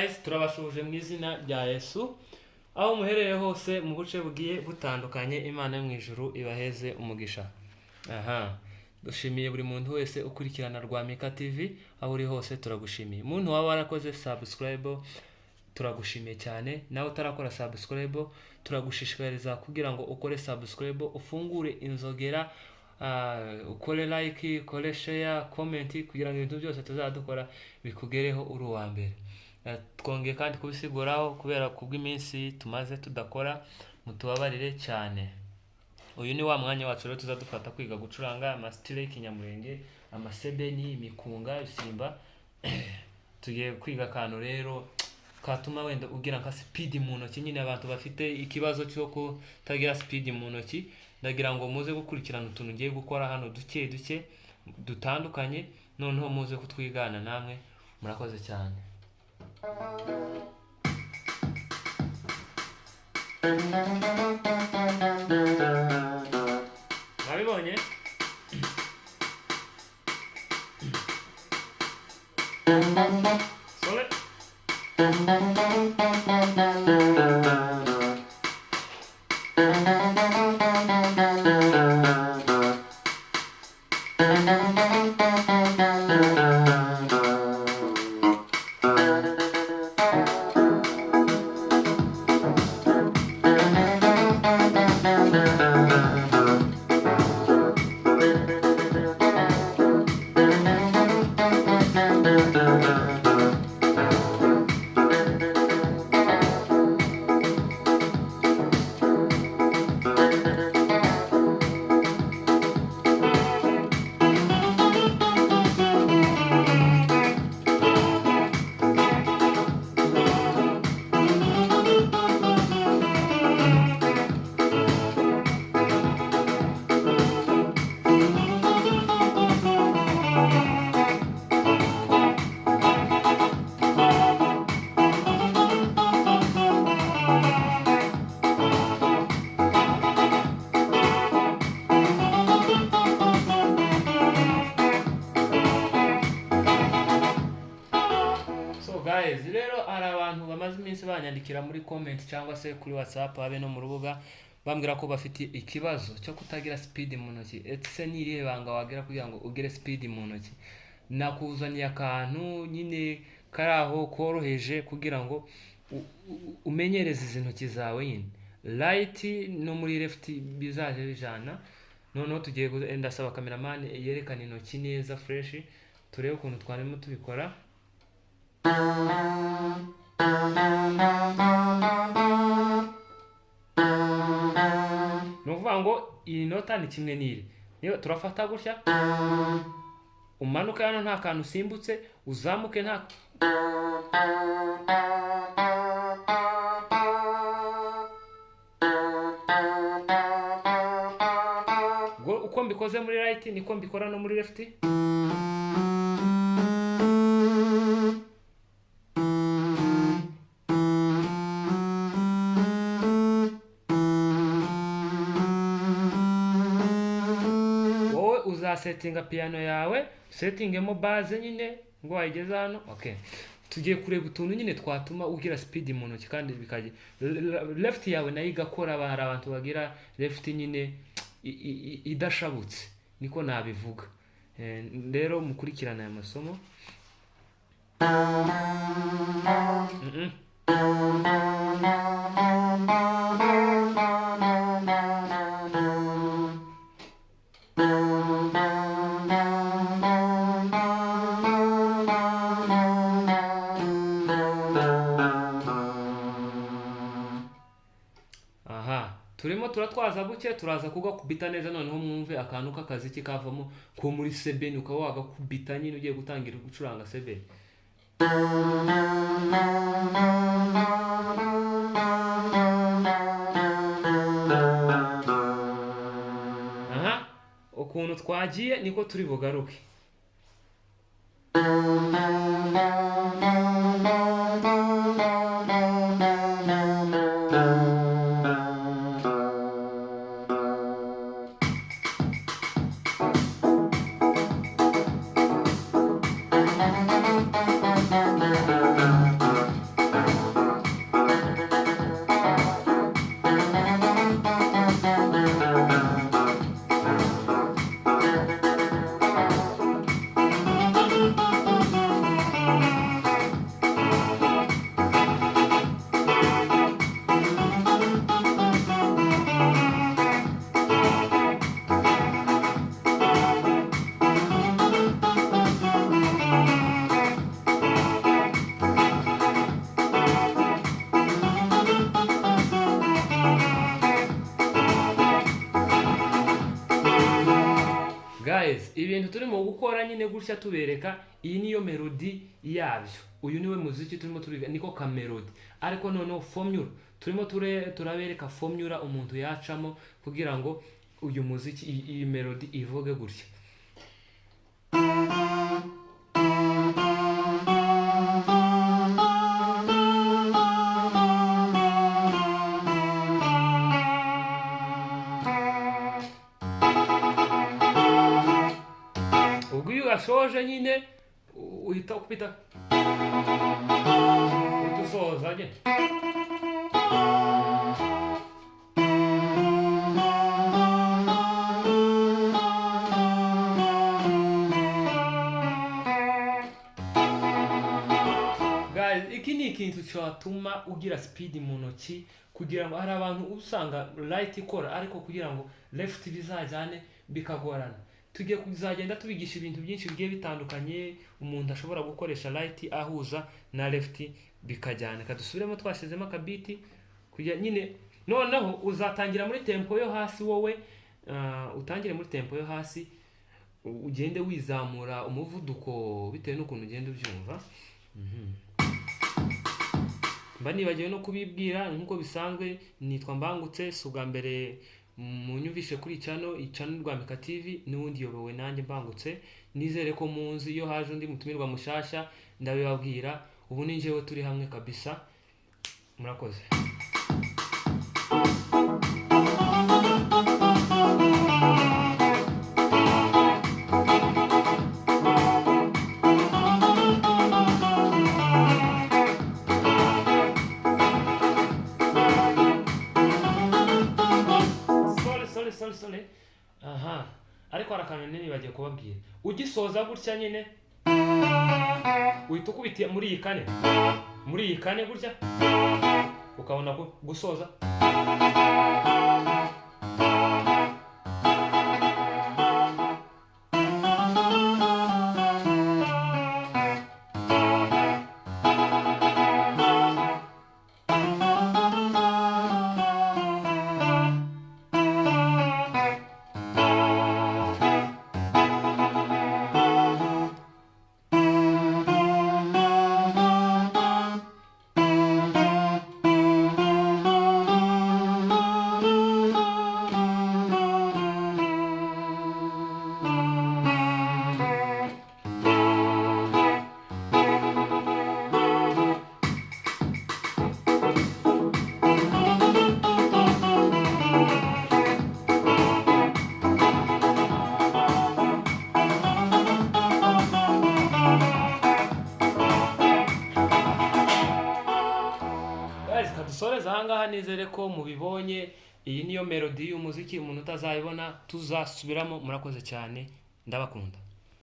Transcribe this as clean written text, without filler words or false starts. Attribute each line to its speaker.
Speaker 1: guys, turabashuje mu izina rya Yesu aho muhereye hose mu buce bugiye butandukanye. Imana yo mu ijuru ibaheze umugisha. Dushimiye buri muntu wese ukurikirana Rwamika TV aho uri hose, turagushimiye. Muntu waba warakoze subscribe turagushimiye cyane, nawe utarakora subscribe turagushishikariza kugira ngo ukore subscribe, ufungure inzogera, ukore like, ukore share, comment kugira ngo ibintu byose tuzadukora bikugereho uri uwa mbere. Twongeye kandi kubisiguraho kubera kubw'iminsi tumaze tudakora, mutubabarire cyane. Uyu ni wa mwanya wacu rero tuzadufata kwiga gucuranga amasitile y'ikinyamurenge, amasebeni, imikunga, ibisimba. Tugiye kwiga akantu rero katuma wenda ugira nka speed mu ntoki. Nyine abantu bafite ikibazo cyo kutagira speed mu ntoki, ndagira ngo muze gukurikirana utuntu ngiye gukora hano duke duke dutandukanye, noneho muze kutwigana namwe. Murakoze cyane. Mwabibonye? Sole. Guys, rero hari abantu bamaze iminsi banyandikira muri comment cyangwa se kuri WhatsApp habe no mu rubuga bambwira ko bafite ikibazo cyo kutagira speed mu ntoki. Ese ni irihe banga wagira kugira ngo ugire speed mu ntoki? Nakuzaniye akantu nyine karaho koroheje kugira ngo umenyereze izi ntoki zawe nyine. Right no muri left bizaje bijana. Noneho tugiye ndasaba cameraman yerekana intoki neza fresh, turebe ukuntu twarimo tubikora. Nuvuga ngo iyi nota ni kimwe n'iri. Niyo turafata gutya, umanuka hano nta kantu usimbutse, uzamuke nta uko mbikoze muri right niko mbikora no muri left. Settinga piano yawe, settingemo base nyine ngo wayigeza hano. Okay, tugiye kureba utuntu nyine twatuma ugira speed mu ntoki kandi bikaje left yawe nayo igakora. Hari abantu bagira left nyine idashabutse, niko nabivuga. Rero mukurikirana aya masomo. Turimo turatwaza buke, turaza kugakubita neza. Noneho mwumve akantu k'akaziki kavamo ko muri sebeni, ukaba wagakubita nyine ugiye gutangira gucuranga sebeni. Ukuntu twagiye niko turi bugaruke. ibintu turimo gukora nyine gutya tubereka iyi niyo melody yabyo, uyu niwe muziki turimo turiga, niko ka melody. Ariko noneho formula turimo turabereka formula umuntu yacamo kugira ngo uyu muziki iyi melody ivuge gutya. ubwo iyo ugashoje nyine uhita ukubita, uhita usoza nyine. Guys, iki ni ikintu cyatuma ugira speed mu ntoki, kugira ngo hari abantu usanga right ikora ariko kugira ngo left bizajyane bikagorana. Tugiye kuzagenda tubigisha ibintu byinshi bigiye bitandukanye umuntu ashobora gukoresha right ahuza na left bikajyana. Kadusubiremo twashizemo akabiti kugira nyine, noneho uzatangira muri tempo yo hasi wowe, utangire muri tempo yo hasi ugende wizamura umuvuduko bitewe n'ukuntu ugenda ubyumva. Mba nibagiwe no kubibwira nkuko bisanzwe, nitwa Mbangutse, si ubwa mbere munyumvishe kuri icano Rwamika TV, n'ubundi yobowe nanjye Mbangutse. Nizere ko munzi iyo haje undi mutumirwa mushasha ndabibabwira. Ubu ni njyewe turi hamwe kabisa, murakoze. Sorry. Aha, ariko hari akantu nini bagiye kubabwira. Ugisoza gutya nyine uhita ukubitiye muri iyi kane gutya, ukabona gusoza. Kadusoreza ahangaha, nizere ko mubibonye. Iyi niyo melody y'umuziki, umuntu utazayibona tuzasubiramo. Murakoze cyane, ndabakunda.